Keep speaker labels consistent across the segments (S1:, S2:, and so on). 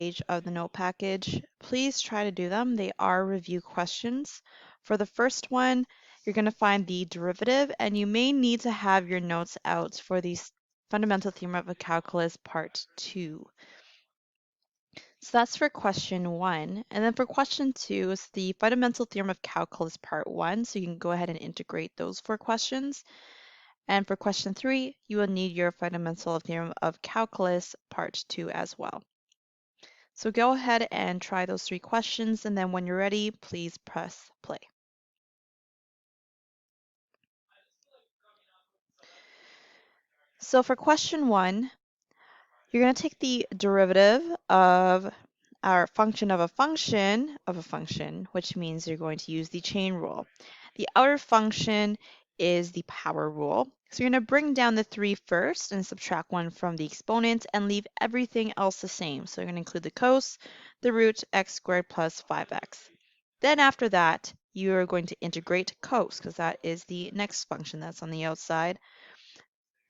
S1: page of the note package. Please try to do them. They are review questions. For the first one, you're going to find the derivative, and you may need to have your notes out for the fundamental theorem of calculus part 2. So that's for question 1. And then for question 2 is the fundamental theorem of calculus part 1. So you can go ahead and integrate those 4 questions. And for question 3, you will need your fundamental theorem of calculus part 2 as well. So go ahead and try those 3 questions, and then when you're ready, please press play. So for question 1, you're going to take the derivative of our function of a function, which means you're going to use the chain rule. The outer function is the power rule. So you're going to bring down the 3 first and subtract 1 from the exponent and leave everything else the same. So you're going to include the cos, the root x squared plus 5x. Then after that, you're going to integrate cos because that is the next function that's on the outside.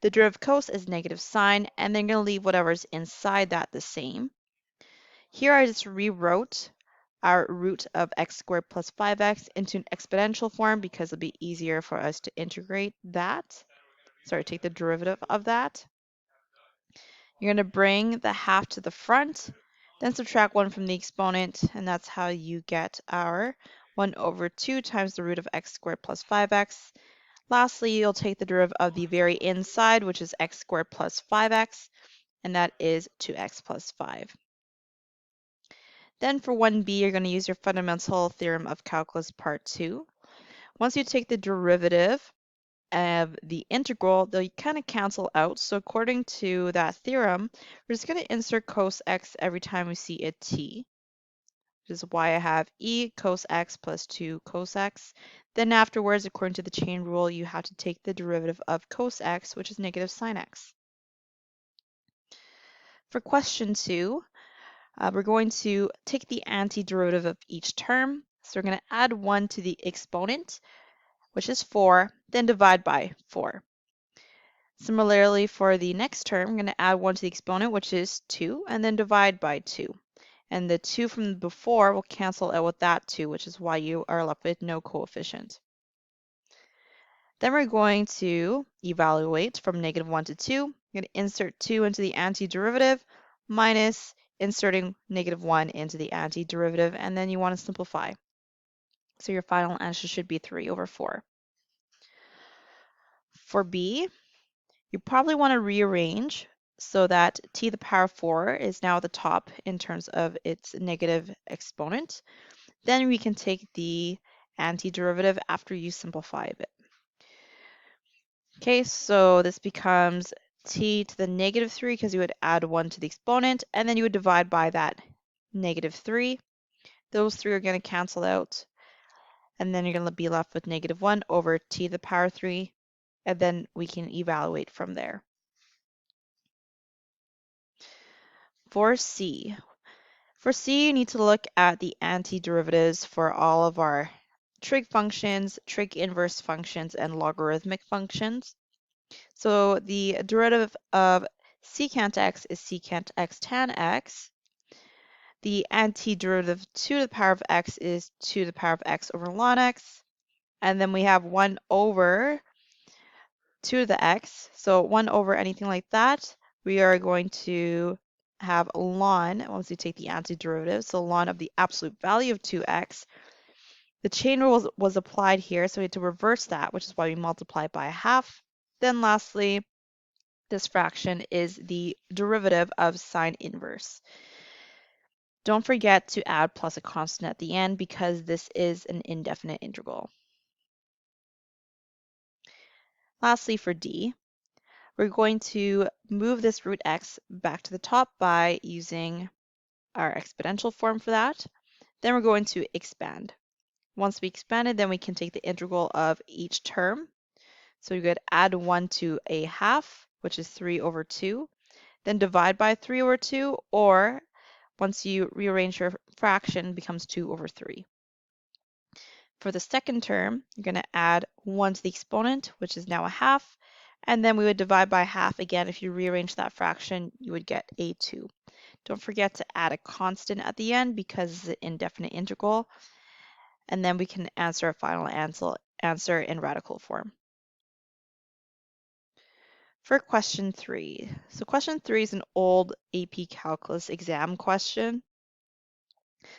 S1: The derivative of cos is negative sign, and then you're going to leave whatever's inside that the same. Here I just rewrote our root of x squared plus 5x into an exponential form because it'll be easier for us to integrate that. Sorry, take the derivative of that. You're going to bring the half to the front, then subtract 1 from the exponent, and that's how you get our 1 over 2 times the root of x squared plus 5x. Lastly, you'll take the derivative of the very inside, which is x squared plus 5x, and that is 2x plus 5. Then for 1b, you're going to use your fundamental theorem of calculus part 2. Once you take the derivative of the integral, they'll kind of cancel out. So according to that theorem, we're just going to insert cos x every time we see a t, which is why I have e cos x plus 2 cos x. Then afterwards, according to the chain rule, you have to take the derivative of cos x, which is negative sine x. For question 2, we're going to take the antiderivative of each term. So we're going to add 1 to the exponent, which is 4, then divide by 4. Similarly, for the next term, I'm going to add 1 to the exponent, which is 2, and then divide by 2. And the 2 from before will cancel out with that 2, which is why you are left with no coefficient. Then we're going to evaluate from negative 1 to 2. I'm going to insert 2 into the antiderivative minus inserting negative 1 into the antiderivative, and then you want to simplify. So your final answer should be 3 over 4. For b, you probably want to rearrange so that t to the power 4 is now at the top in terms of its negative exponent. Then we can take the antiderivative after you simplify a bit. Okay, so this becomes t to the negative 3 because you would add 1 to the exponent, and then you would divide by that negative 3. Those 3 are going to cancel out, and then you're going to be left with negative 1 over t to the power 3, and then we can evaluate from there. For C, you need to look at the antiderivatives for all of our trig functions, trig inverse functions, and logarithmic functions. So the derivative of secant x is secant x tan x. The antiderivative 2 to the power of x is 2 to the power of x over ln x. And then we have 1 over 2 to the x. So 1 over anything like that, we are going to have ln, once we take the antiderivative, so ln of the absolute value of 2x. The chain rule was applied here, so we had to reverse that, which is why we multiply by a half. Then lastly, this fraction is the derivative of sine inverse. Don't forget to add plus a constant at the end because this is an indefinite integral. Lastly, for D, we're going to move this root x back to the top by using our exponential form for that. Then we're going to expand. Once we expanded, then we can take the integral of each term. So you could add 1 to a half, which is 3 over 2, then divide by 3 over 2, or once you rearrange your fraction, it becomes 2 over 3. For the second term, you're going to add 1 to the exponent, which is now a half, and then we would divide by half again. If you rearrange that fraction, you would get a 2. Don't forget to add a constant at the end because it's an indefinite integral, and then we can answer a final answer in radical form. For question 3. So question 3 is an old AP Calculus exam question.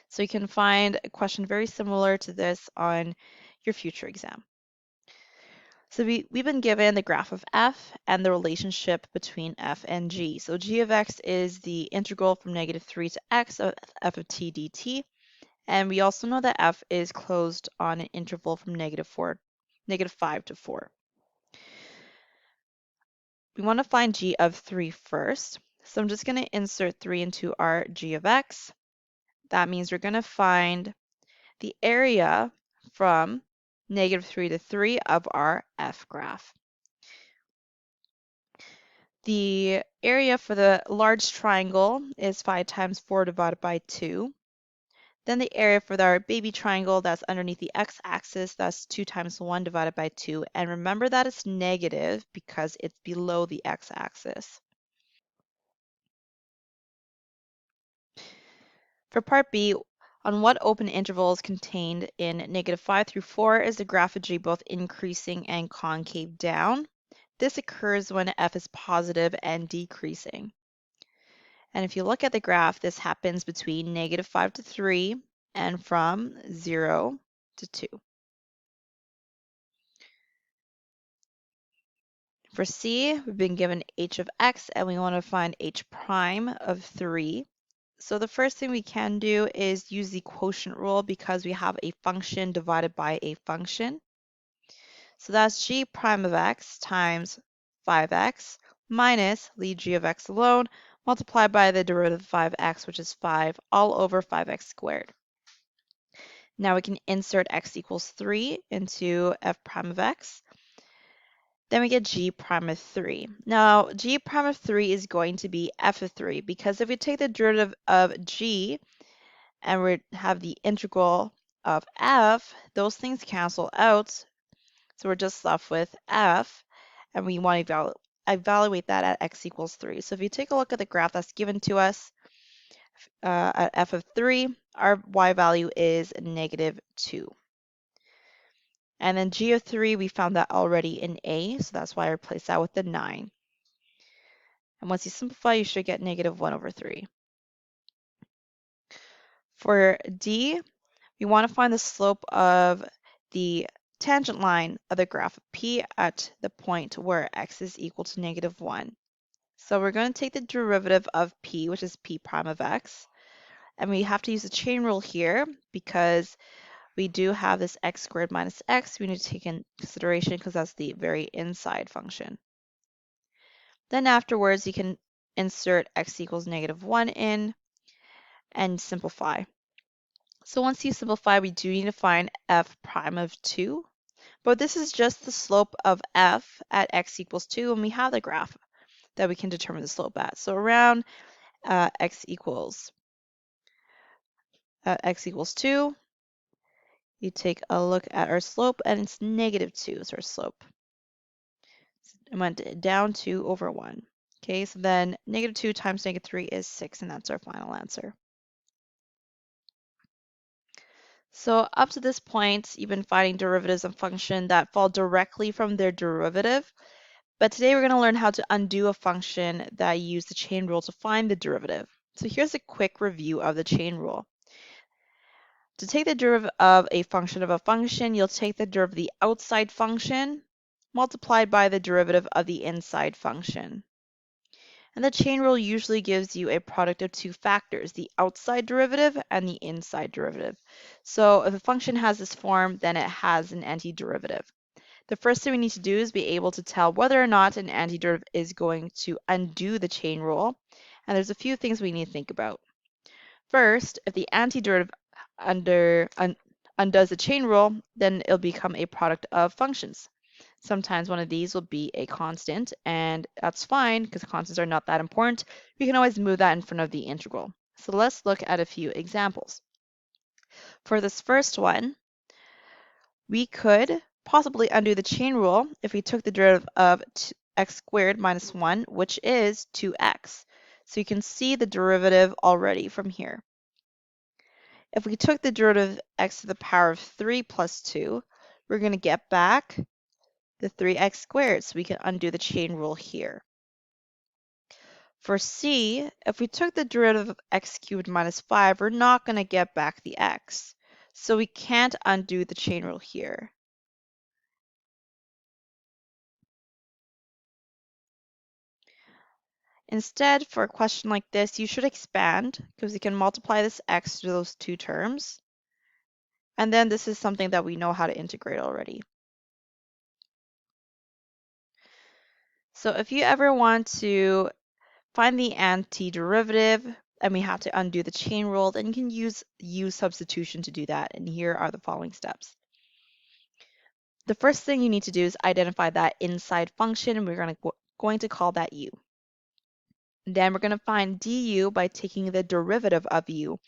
S1: So you can find a question very similar to this on your future exam. So we've been given the graph of f and the relationship between f and g. So g of x is the integral from -3 to x of f of t dt. And we also know that f is closed on an interval from -5 to 4. We want to find g of 3 first. So I'm just going to insert 3 into our g of x. That means we're going to find the area from -3 to 3 of our f graph. The area for the large triangle is 5 times 4 divided by 2. Then the area for our baby triangle that's underneath the x-axis, that's 2 times 1 divided by 2. And remember that it's negative because it's below the x-axis. For part B, on what open intervals contained in -5 through 4 is the graph of g both increasing and concave down? This occurs when f is positive and decreasing. And if you look at the graph, this happens between -5 to 3 and from 0 to 2. For C, we've been given h of x and we want to find h prime of 3. So the first thing we can do is use the quotient rule because we have a function divided by a function. So that's g prime of x times 5x minus leave g of x alone, multiplied by the derivative of 5x, which is 5, all over 5x squared. Now we can insert x equals 3 into f prime of x. Then we get g prime of 3. Now, g prime of 3 is going to be f of 3 because if we take the derivative of g and we have the integral of f, those things cancel out. So we're just left with f, and we want to evaluate that at x equals 3. So if you take a look at the graph that's given to us at f of 3, our y value is -2. And then g of 3, we found that already in A, so that's why I replaced that with the 9. And once you simplify, you should get -1 over 3. For D, we want to find the slope of the tangent line of the graph of P at the point where x is equal to -1. So we're going to take the derivative of P, which is P prime of x, and we have to use the chain rule here because we do have this x squared minus x we need to take in consideration because that's the very inside function. Then afterwards, you can insert x equals -1 in and simplify. So once you simplify, we do need to find f prime of 2, but this is just the slope of f at x equals 2, and we have the graph that we can determine the slope at. So around x equals 2, you take a look at our slope, and it's -2 is our slope. It went down 2 over 1. Okay, so then -2 times -3 is 6, and that's our final answer. So up to this point, you've been finding derivatives of function that fall directly from their derivative. But today we're going to learn how to undo a function that use the chain rule to find the derivative. So here's a quick review of the chain rule. To take the derivative of a function, you'll take the derivative of the outside function multiplied by the derivative of the inside function. And the chain rule usually gives you a product of two factors, the outside derivative and the inside derivative. So if a function has this form, then it has an antiderivative. The first thing we need to do is be able to tell whether or not an antiderivative is going to undo the chain rule. And there's a few things we need to think about. First, if the antiderivative undoes the chain rule, then it'll become a product of functions. Sometimes one of these will be a constant, and that's fine because constants are not that important. We can always move that in front of the integral. So let's look at a few examples. For this first one, we could possibly undo the chain rule if we took the derivative of x squared minus 1, which is 2x. So you can see the derivative already from here. If we took the derivative of x to the power of 3 plus 2, we're going to get back the 3x squared, so we can undo the chain rule here. For c, if we took the derivative of x cubed minus 5, we're not going to get back the x. So we can't undo the chain rule here. Instead, for a question like this, you should expand, because you can multiply this x to those two terms. And then this is something that we know how to integrate already. So if you ever want to find the antiderivative, and we have to undo the chain rule, then you can use U-Substitution to do that. And here are the following steps. The first thing you need to do is identify that inside function, and we're going to call that u. Then we're going to find du by taking the derivative of u.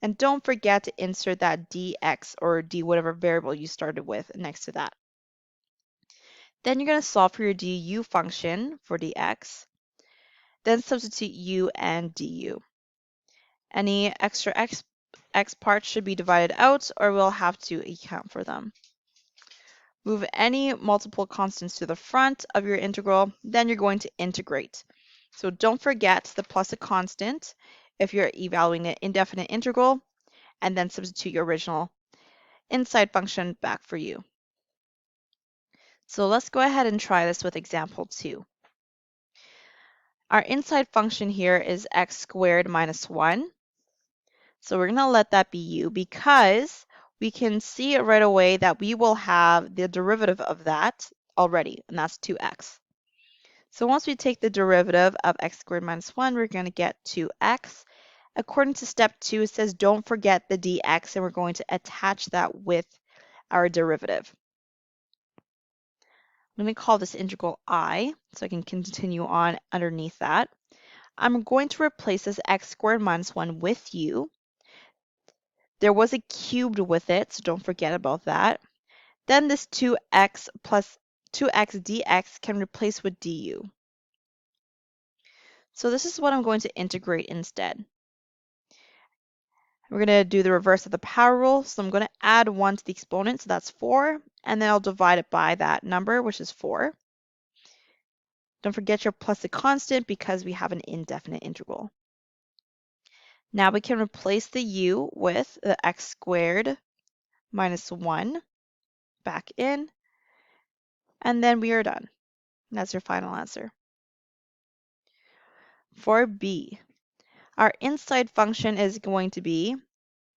S1: And don't forget to insert that dx or d whatever variable you started with next to that. Then you're going to solve for your du function for dx. Then substitute u and du. Any extra x parts should be divided out, or we'll have to account for them. Move any multiple constants to the front of your integral, then you're going to integrate. So don't forget the plus a constant if you're evaluating an indefinite integral, and then substitute your original inside function back for u. So let's go ahead and try this with example 2. Our inside function here is x squared minus 1. So we're going to let that be u because we can see right away that we will have the derivative of that already, and that's 2x. So once we take the derivative of x squared minus 1, we're going to get 2x. According to step 2, it says don't forget the dx, and we're going to attach that with our derivative. Let me call this integral I, so I can continue on underneath that. I'm going to replace this x squared minus 1 with u. There was a cubed with it, so don't forget about that. Then this 2x plus 2x dx can replace with du. So this is what I'm going to integrate instead. We're going to do the reverse of the power rule, so I'm going to add 1 to the exponent, so that's 4, and then I'll divide it by that number, which is 4. Don't forget your plus a constant because we have an indefinite integral. Now we can replace the u with the x squared minus 1 back in, and then we are done. That's your final answer. For b, our inside function is going to be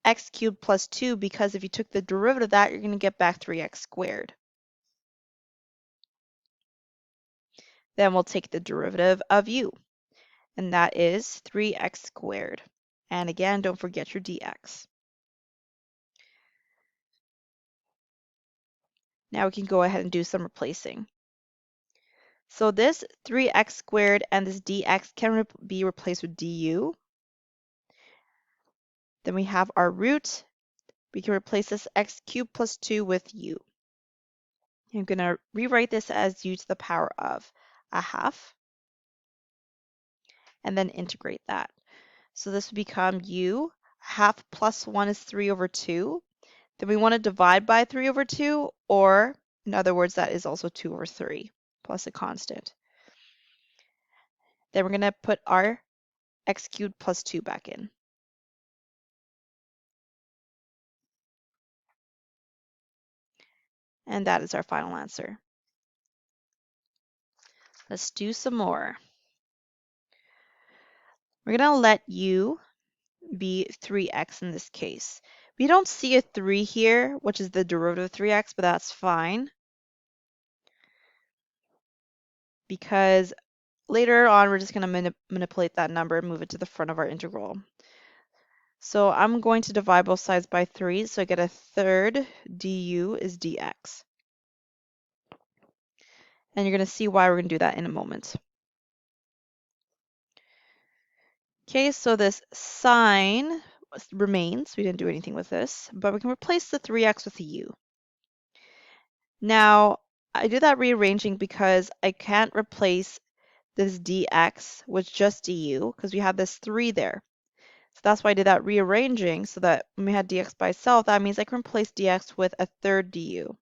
S1: x cubed plus 2 because if you took the derivative of that, you're going to get back 3x squared. Then we'll take the derivative of u, and that is 3x squared. And again, don't forget your dx. Now we can go ahead and do some replacing. So this 3x squared and this dx can be replaced with du. Then we have our root. We can replace this x cubed plus 2 with u. I'm going to rewrite this as u to the power of a half, and then integrate that. So this would become u. Half plus 1 is 3 over 2. Then we want to divide by 3 over 2, or in other words, that is also 2 over 3 plus a constant. Then we're going to put our x cubed plus 2 back in. And that is our final answer. Let's do some more. We're going to let u be 3x in this case. We don't see a 3 here, which is the derivative of 3x, but that's fine. Because later on, we're just going to manipulate that number and move it to the front of our integral. So I'm going to divide both sides by 3, so I get a third du is dx. And you're going to see why we're going to do that in a moment. Okay, so this sign remains. We didn't do anything with this, but we can replace the 3x with a u. Now, I do that rearranging because I can't replace this dx with just du because we have this 3 there. So that's why I did that rearranging so that when we had dx by itself, that means I can replace dx with a third du.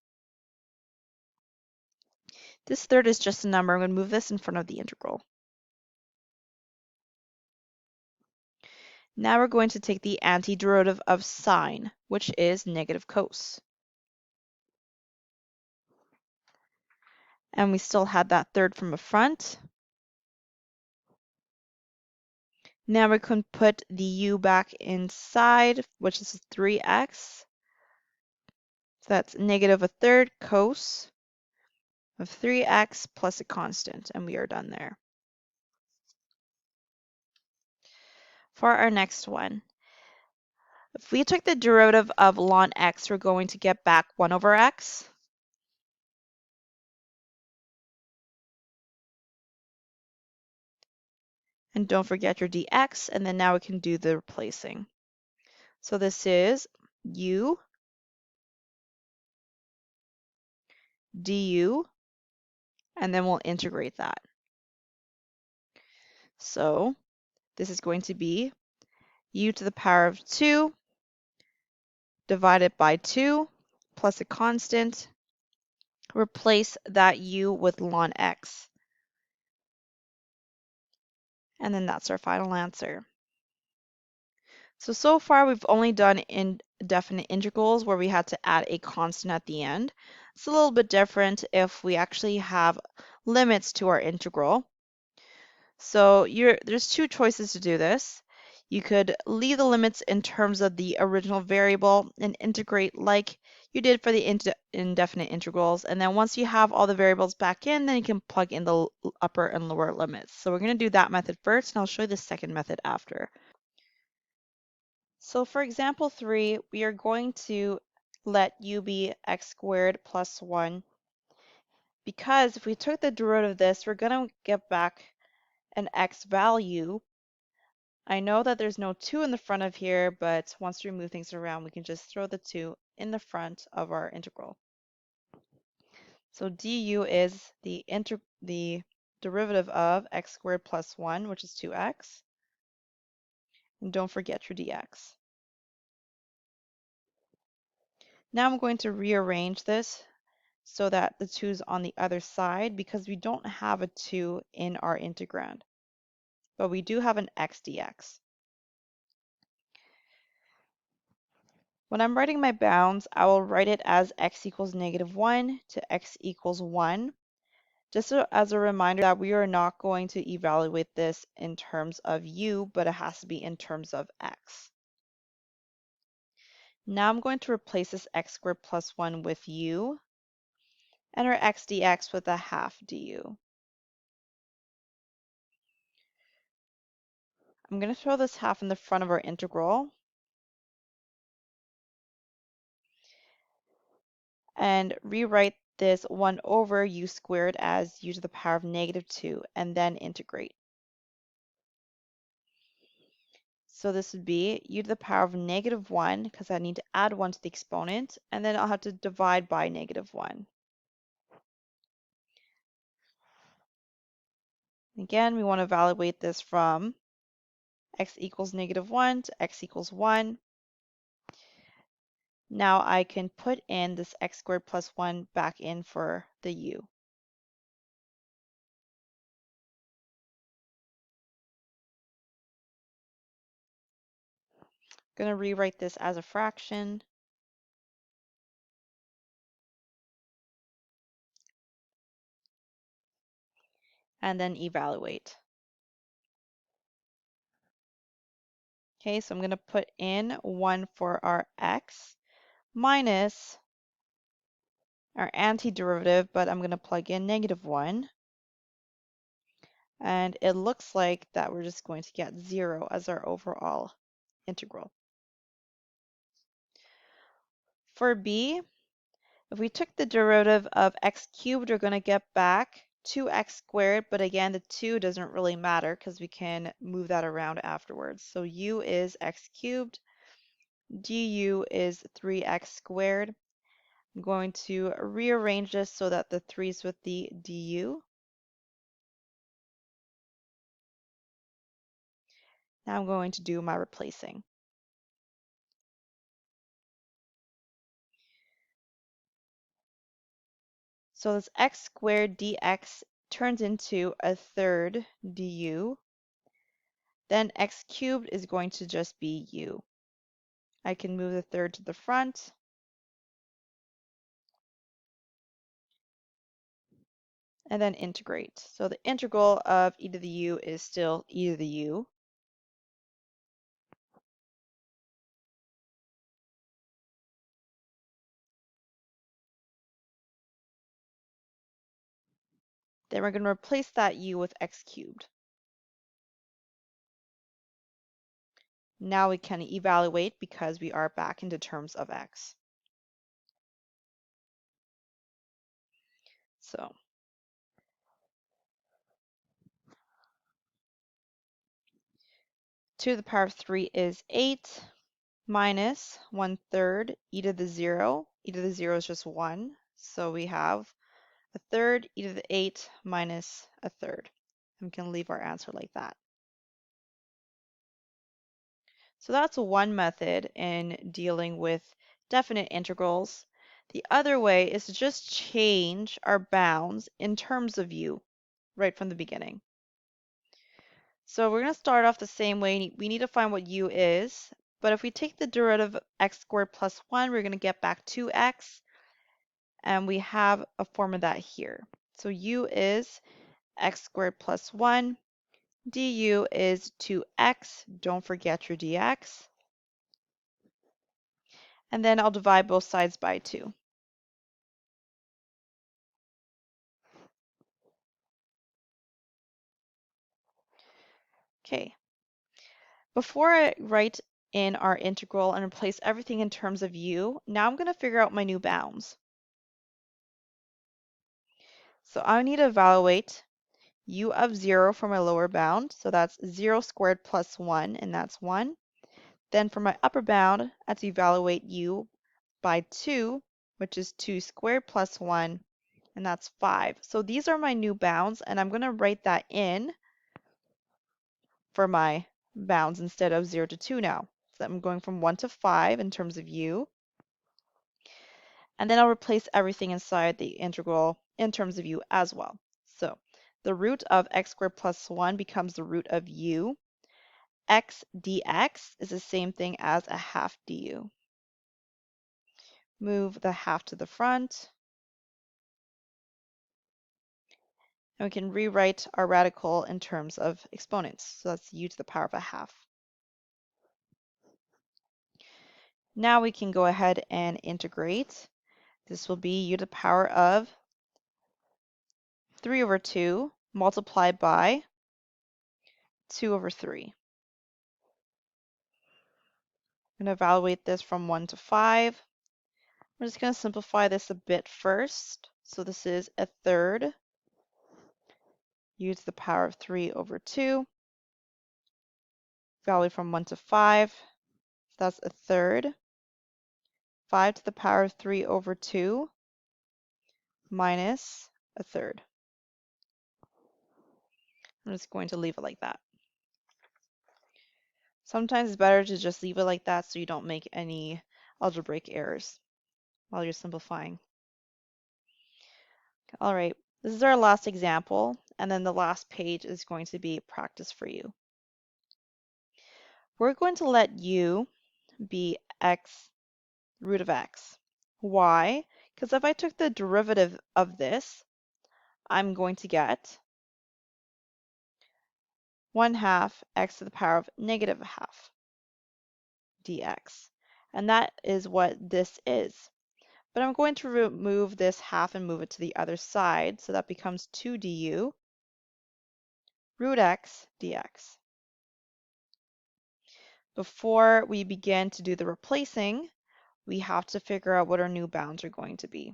S1: This third is just a number. I'm going to move this in front of the integral. Now we're going to take the antiderivative of sine, which is negative cos. And we still had that third from the front. Now we can put the u back inside, which is 3x. So that's negative a third cos of 3x plus a constant, and we are done there. For our next one, if we took the derivative of ln x, we're going to get back 1 over x. And don't forget your dx, and then now we can do the replacing. So this is u du, and then we'll integrate that. So this is going to be u to the power of 2 divided by 2 plus a constant. Replace that u with ln x. And then that's our final answer. So far we've only done indefinite integrals where we had to add a constant at the end. It's a little bit different if we actually have limits to our integral. So there's two choices to do this. You could leave the limits in terms of the original variable and integrate like you did for the indefinite integrals. And then once you have all the variables back in, then you can plug in the upper and lower limits. So we're going to do that method first, and I'll show you the second method after. So for example 3, we are going to let u be x squared plus 1 because if we took the derivative of this, we're going to get back an x value. I know that there's no 2 in the front of here, but once we move things around, we can just throw the 2 in the front of our integral. So du is the derivative of x squared plus 1, which is 2x. And don't forget your dx. Now I'm going to rearrange this so that the 2 is on the other side because we don't have a 2 in our integrand, but we do have an x dx. When I'm writing my bounds, I will write it as x equals -1 to x equals 1. Just as a reminder that we are not going to evaluate this in terms of u, but it has to be in terms of x. Now I'm going to replace this x squared plus 1 with u, and our x dx with a half du. I'm going to throw this half in the front of our integral. And rewrite this 1 over u squared as u to the power of -2, and then integrate. So this would be u to the power of -1, because I need to add 1 to the exponent, and then I'll have to divide by -1. Again, we want to evaluate this from x equals -1 to x equals 1. Now I can put in this x squared plus 1 back in for the u. I'm going to rewrite this as a fraction. And then evaluate. Okay, so I'm going to put in 1 for our x minus our antiderivative, but I'm going to plug in -1. And it looks like that we're just going to get 0 as our overall integral. For b, if we took the derivative of x cubed, we're going to get back 2x squared, but again, the 2 doesn't really matter because we can move that around afterwards. So u is x cubed, du is 3x squared. I'm going to rearrange this so that the 3 is with the du. Now I'm going to do my replacing. So this x squared dx turns into a third du. Then x cubed is going to just be u. I can move the third to the front. And then integrate. So the integral of e to the u is still e to the u. Then we're going to replace that u with x cubed. Now we can evaluate because we are back into terms of x. So 2 to the power of 3 is 8 minus 1/3 e to the 0. E to the 0 is just 1. So we have a third e to the 8 minus a third. And we can leave our answer like that. So that's one method in dealing with definite integrals. The other way is to just change our bounds in terms of u right from the beginning. So we're going to start off the same way. We need to find what u is. But if we take the derivative of x squared plus 1, we're going to get back 2x. And we have a form of that here. So u is x squared plus 1. Du is 2x. Don't forget your dx. And then I'll divide both sides by 2. Okay. Before I write in our integral and replace everything in terms of u, now I'm going to figure out my new bounds. So I need to evaluate u of 0 for my lower bound. So that's 0 squared plus 1, and that's 1. Then for my upper bound, I have to evaluate u by 2, which is 2 squared plus 1, and that's 5. So these are my new bounds, and I'm going to write that in for my bounds instead of 0 to 2 now. So I'm going from 1 to 5 in terms of u. And then I'll replace everything inside the integral in terms of u as well. So the root of x squared plus 1 becomes the root of u. X dx is the same thing as a half du. Move the half to the front. And we can rewrite our radical in terms of exponents. So that's u to the power of a half. Now we can go ahead and integrate. This will be u to the power of 3 over 2 multiplied by 2 over 3. I'm going to evaluate this from 1 to 5. I'm just going to simplify this a bit first. So this is a third u to the power of 3 over 2. Value from 1 to 5. That's a third. 5 to the power of 3 over 2 minus a third. I'm just going to leave it like that. Sometimes it's better to just leave it like that so you don't make any algebraic errors while you're simplifying. All right, this is our last example, and then the last page is going to be practice for you. We're going to let u be x root of x. Why? Because if I took the derivative of this, I'm going to get 1/2 x to the power of negative a half dx. And that is what this is. But I'm going to remove this half and move it to the other side, so that becomes 2 du root x dx. Before we begin to do the replacing, we have to figure out what our new bounds are going to be.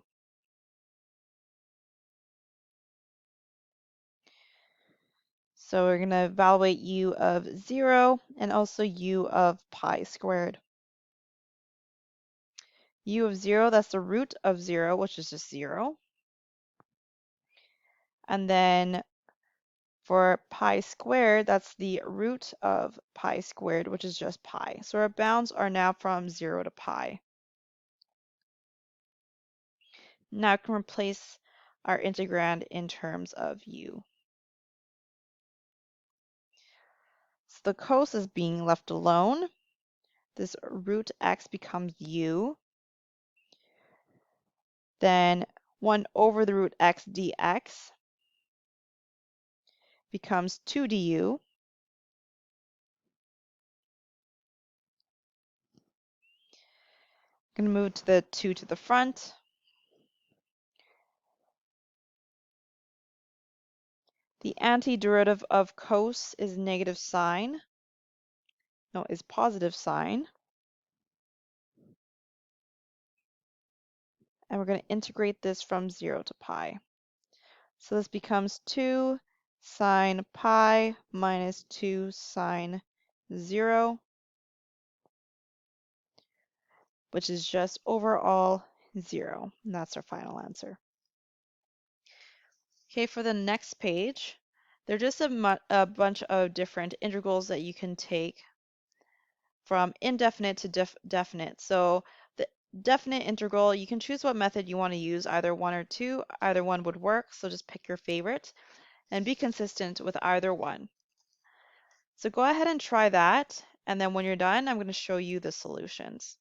S1: So we're going to evaluate u of 0 and also u of pi squared. U of 0, that's the root of 0, which is just 0. And then For pi squared, that's the root of pi squared, which is just pi. So our bounds are now from 0 to pi. Now I can replace our integrand in terms of u. So the cos is being left alone. This root x becomes u. Then 1 over the root x dx becomes 2 du. I'm going to move to the 2 to the front. The antiderivative of cos is negative sign. No, is positive sign. And we're going to integrate this from 0 to pi. So this becomes 2 sine pi minus 2 sine 0, which is just overall 0. And that's our final answer. Okay, for the next page, there are just a bunch of different integrals that you can take from indefinite to definite. So the definite integral, you can choose what method you want to use, either one or two. Either one would work, so just pick your favorite and be consistent with either one. So go ahead and try that, and then when you're done, I'm going to show you the solutions.